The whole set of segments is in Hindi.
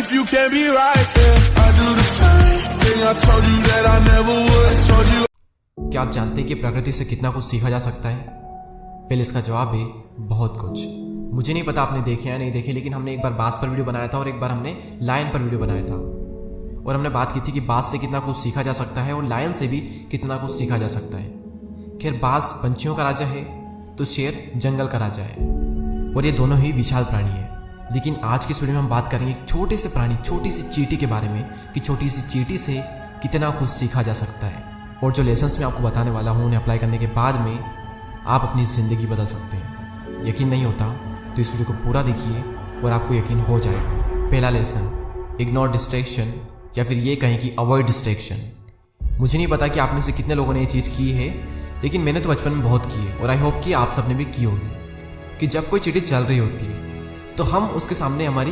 if you can't be right, yeah. I do the same thing I told you that I never would. Told you. क्या आप जानते हैं कि प्रकृति से कितना कुछ सीखा जा सकता है? पहले इसका जवाब है बहुत कुछ। मुझे नहीं पता आपने देखे या नहीं देखे, लेकिन हमने एक बार बास पर वीडियो बनाया था और एक बार हमने लायन पर वीडियो बनाया था, और हमने बात की थी कि बास से कितना कुछ सीखा जा सकता है और लायन से भी कितना कुछ सीखा जा सकता है। खैर, बास पंछियों का राजा है तो शेर जंगल का राजा है, और ये दोनों ही विशाल प्राणी है। लेकिन आज की इस वीडियो में हम बात करेंगे एक छोटे से प्राणी, छोटी सी चींटी के बारे में, कि छोटी सी चींटी से कितना कुछ सीखा जा सकता है। और जो लेसन्स मैं आपको बताने वाला हूँ उन्हें अप्लाई करने के बाद में आप अपनी ज़िंदगी बदल सकते हैं। यकीन नहीं होता तो इस वीडियो को पूरा देखिए और आपको यकीन हो जाएगा। पहला लेसन, इग्नोर डिस्ट्रैक्शन, या फिर ये कहें कि अवॉइड डिस्ट्रैक्शन। मुझे नहीं पता कि आप में से कितने लोगों ने ये चीज़ की है, लेकिन मैंने तो बचपन में बहुत की है, और आई होप कि आप सबने भी की होगी। कि जब कोई चींटी चल रही होती है तो हम उसके सामने हमारी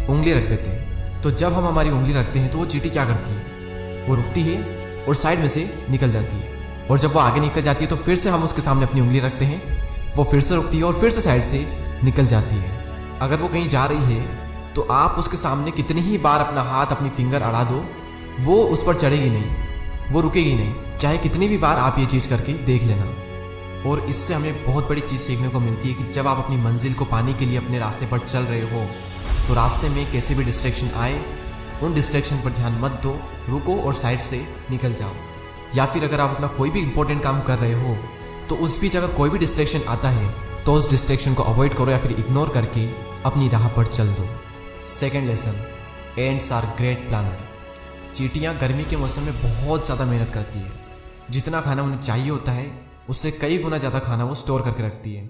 उंगली रख देते हैं। तो जब हम हमारी उंगली रखते हैं तो वो चींटी क्या करती है, वो रुकती है और साइड में से निकल जाती है। और जब वो आगे निकल जाती है तो फिर से हम उसके सामने अपनी उंगली रखते हैं, वो फिर से रुकती है और फिर से साइड से निकल जाती है। अगर वो कहीं जा रही है तो आप उसके सामने कितनी ही बार अपना हाथ, अपनी फिंगर अड़ा दो, वो उस पर चढ़ेगी नहीं, वो रुकेगी नहीं, चाहे कितनी भी बार आप ये चीज़ करके देख लेना। और इससे हमें बहुत बड़ी चीज़ सीखने को मिलती है कि जब आप अपनी मंजिल को पाने के लिए अपने रास्ते पर चल रहे हो तो रास्ते में कैसे भी डिस्ट्रैक्शन आए, उन डिस्ट्रैक्शन पर ध्यान मत दो, रुको और साइड से निकल जाओ। या फिर अगर आप अपना कोई भी इंपॉर्टेंट काम कर रहे हो तो उस बीच अगर कोई भी डिस्ट्रैक्शन आता है तो उस डिस्ट्रैक्शन को अवॉइड करो या फिर इग्नोर करके अपनी राह पर चल दो। Second lesson, ants are great planner. चींटियाँ गर्मी के मौसम में बहुत ज़्यादा मेहनत करती है। जितना खाना उन्हें चाहिए होता है उससे कई गुना ज़्यादा खाना वो स्टोर करके रखती है,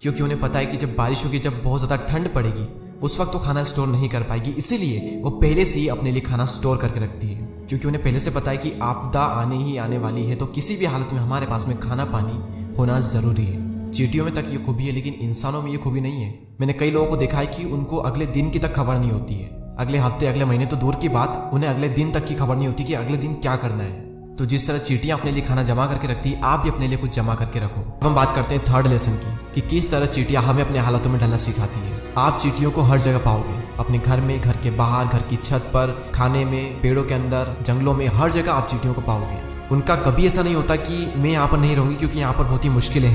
क्योंकि उन्हें पता है कि जब बारिश होगी, जब बहुत ज़्यादा ठंड पड़ेगी, उस वक्त तो खाना स्टोर नहीं कर पाएगी। इसीलिए वो पहले से ही अपने लिए खाना स्टोर करके रखती है, क्योंकि उन्हें पहले से पता है कि आपदा आने ही आने वाली है, तो किसी भी हालत में हमारे पास में खाना पानी होना ज़रूरी है। चींटियों में तक ये खूबी है, लेकिन इंसानों में ये खूबी नहीं है। मैंने कई लोगों को देखा है कि उनको अगले दिन की तक खबर नहीं होती है, अगले हफ्ते, अगले महीने तो दूर की बात, उन्हें अगले दिन तक की खबर नहीं होती कि अगले दिन क्या करना है। तो जिस तरह चींटियां अपने लिए खाना जमा करके रखती है, आप भी अपने लिए कुछ जमा करके रखो। अब हम बात करते हैं थर्ड लेसन की, कि किस तरह चींटियां हमें अपने हालातों में ढलना सिखाती है। आप चींटियों को हर जगह पाओगे, अपने घर में, घर के बाहर, घर की छत पर, खाने में, पेड़ों के अंदर, जंगलों में, हर जगह आप चींटियों को पाओगे। उनका कभी ऐसा नहीं होता कि मैं यहाँ पर नहीं रहूंगी क्योंकि यहाँ पर बहुत ही मुश्किलें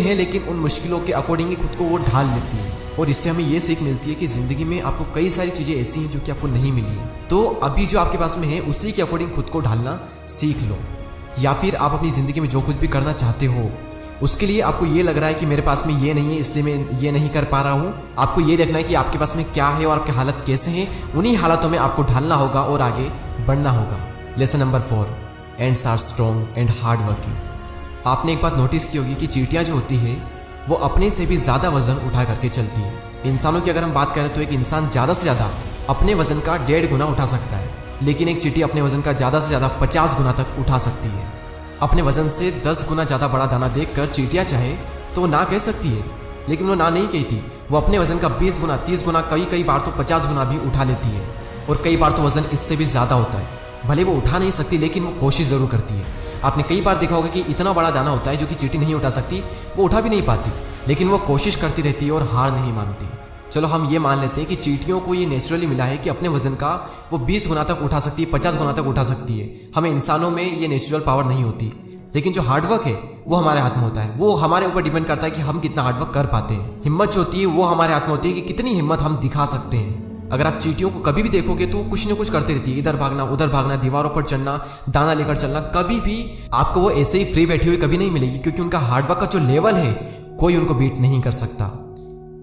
हैं, लेकिन उन मुश्किलों के अकॉर्डिंग ही खुद को वो ढाल लेती है। और इससे हमें ये सीख मिलती है कि जिंदगी में आपको कई सारी चीजें ऐसी हैं जो कि आपको नहीं मिली है, तो अभी जो आपके पास में है उसी के अकॉर्डिंग खुद को ढालना सीख लो। या फिर आप अपनी ज़िंदगी में जो कुछ भी करना चाहते हो उसके लिए आपको ये लग रहा है कि मेरे पास में ये नहीं है इसलिए मैं ये नहीं कर पा रहा हूँ, आपको ये देखना है कि आपके पास में क्या है और आपके हालत कैसे हैं, उन्हीं हालातों में आपको ढालना होगा और आगे बढ़ना होगा। Lesson number 4, ants are strong and hard working. आपने एक बात नोटिस की होगी कि चींटियाँ जो होती है वो अपने से भी ज़्यादा वजन उठा करके चलती है। इंसानों की अगर हम बात करें तो एक इंसान ज़्यादा से ज़्यादा अपने वजन का 1.5 गुना उठा सकता है, लेकिन एक चींटी अपने वजन का ज़्यादा से ज़्यादा 50 गुना तक उठा सकती है। अपने वजन से 10 गुना ज़्यादा बड़ा दाना देखकर चींटियाँ चाहे तो वो ना कह सकती है, लेकिन वो ना नहीं कहती। वो अपने वजन का 20 गुना, 30 गुना, कई बार तो 50 गुना भी उठा लेती है, और कई बार तो वजन इससे भी ज़्यादा होता है। भले वो उठा नहीं सकती लेकिन वो कोशिश ज़रूर करती है। आपने कई बार देखा होगा कि इतना बड़ा दाना होता है जो कि चींटी नहीं उठा सकती, वो उठा भी नहीं पाती, लेकिन वो कोशिश करती रहती है और हार नहीं मानती। चलो हम ये मान लेते हैं कि चींटियों को ये नेचुरली मिला है कि अपने वजन का वो 20 गुना तक उठा सकती है, 50 गुना तक उठा सकती है। हमें इंसानों में ये नेचुरल पावर नहीं होती, लेकिन जो हार्डवर्क है वो हमारे हाथ में होता है। वो हमारे ऊपर डिपेंड करता है कि हम कितना हार्डवर्क कर पाते हैं। हिम्मत जो होती है वो हमारे हाथ में होती है कि कितनी हिम्मत हम दिखा सकते हैं। अगर आप चींटियों को कभी भी देखोगे तो कुछ ना कुछ करती रहती है, इधर भागना, उधर भागना, दीवारों पर चढ़ना, दाना लेकर चलना। कभी भी आपको वो ऐसे ही फ्री बैठी हुई कभी नहीं मिलेगी, क्योंकि उनका हार्डवर्क का जो लेवल है कोई उनको बीट नहीं कर सकता।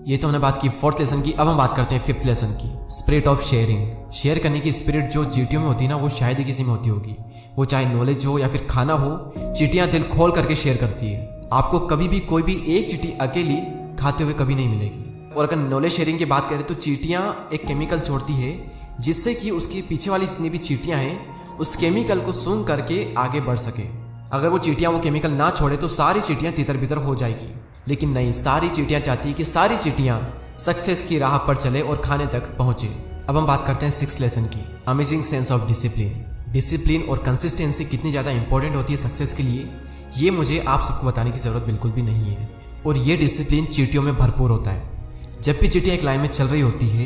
ये तो हमने बात की 4th लेसन की। अब हम बात करते हैं 5th लेसन की, स्पिरिट ऑफ शेयरिंग। शेयर करने की स्पिरिट जो चींटियों में होती है ना, वो शायद ही किसी में होती होगी। वो चाहे नॉलेज हो या फिर खाना हो, चींटियां दिल खोल करके शेयर करती है। आपको कभी भी कोई भी एक चींटी अकेली खाते हुए कभी नहीं मिलेगी। और अगर नॉलेज शेयरिंग की बात करें तो चींटियां एक केमिकल छोड़ती है जिससे कि उसकी पीछे वाली जितनी भी चींटियां हैं उस केमिकल को सूंघ करके आगे बढ़ सके। अगर वो चींटियां वो केमिकल ना छोड़े तो सारी चींटियां तितर बितर हो जाएगी, लेकिन नहीं, सारी चींटियां चाहती है कि सारी चींटियां सक्सेस की राह पर चले और खाने तक पहुंचे। अब हम बात करते हैं 6th लेसन की, amazing sense of discipline. Discipline और कंसिस्टेंसी कितनी ज़्यादा इंपॉर्टेंट होती है सक्सेस के लिए, ये मुझे आप सबको बताने की ज़रूरत बिल्कुल भी नहीं है। और ये डिसिप्लिन चींटियों में भरपूर होता है। जब भी चींटियाँ एक लाइन में चल रही होती है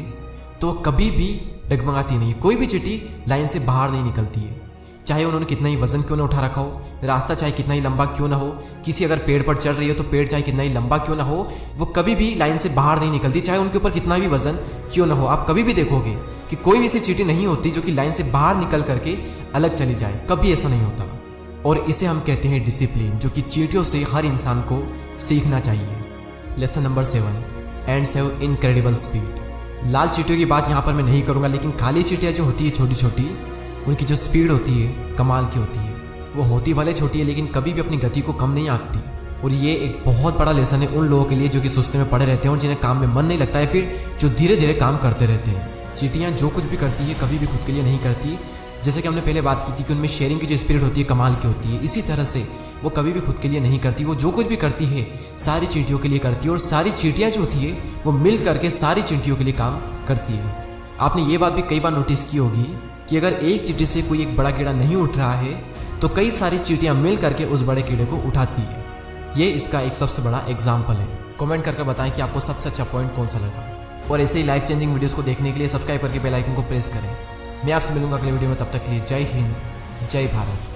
तो कभी भी डगमगाती नहीं है। कोई भी चींटी लाइन से बाहर नहीं निकलती है, चाहे उन्होंने कितना ही वजन क्यों ना उठा रखा हो, रास्ता चाहे कितना ही लंबा क्यों ना हो, किसी अगर पेड़ पर चढ़ रही हो तो पेड़ चाहे कितना ही लंबा क्यों ना हो, वो कभी भी लाइन से बाहर नहीं निकलती, चाहे उनके ऊपर कितना भी वजन क्यों ना हो। आप कभी भी देखोगे कि कोई भी ऐसी चींटी नहीं होती जो कि लाइन से बाहर निकल करके अलग चली जाए, कभी ऐसा नहीं होता। और इसे हम कहते हैं डिसिप्लिन, जो कि चींटियों से हर इंसान को सीखना चाहिए। Lesson number 7, ants have incredible speed. लाल चींटियों की बात यहाँ पर मैं नहीं करूँगा, लेकिन काली चींटियाँ जो होती है छोटी छोटी, उनकी जो स्पीड होती है कमाल की होती है। वो होती भले छोटी है लेकिन कभी भी अपनी गति को कम नहीं आंकती। और ये एक बहुत बड़ा लेसन है उन लोगों के लिए जो कि सुस्ती में पड़े रहते हैं और जिन्हें काम में मन नहीं लगता है, फिर जो धीरे धीरे काम करते रहते हैं। चींटियाँ जो कुछ भी करती है कभी भी खुद के लिए नहीं करती। जैसे कि हमने पहले बात की थी कि उनमें शेयरिंग की जो स्पिरिट होती है कमाल की होती है, इसी तरह से वो कभी भी खुद के लिए नहीं करती। वो जो कुछ भी करती है सारी चींटियों के लिए करती है, और सारी चींटियाँ जो होती है वो मिल करके सारी चींटियों के लिए काम करती है। आपने ये बात भी कई बार नोटिस की होगी कि अगर एक चींटी से कोई एक बड़ा कीड़ा नहीं उठ रहा है तो कई सारी चींटियाँ मिल करके उस बड़े कीड़े को उठाती है। ये इसका एक सबसे बड़ा एग्जाम्पल है। कमेंट करके बताएं कि आपको सबसे अच्छा पॉइंट कौन सा लगा, और ऐसे ही लाइफ चेंजिंग वीडियोस को देखने के लिए सब्सक्राइब करके बेल आइकन को प्रेस करें। मैं आपसे मिलूंगा अगले वीडियो में, तब तक के लिए जय हिंद, जय भारत।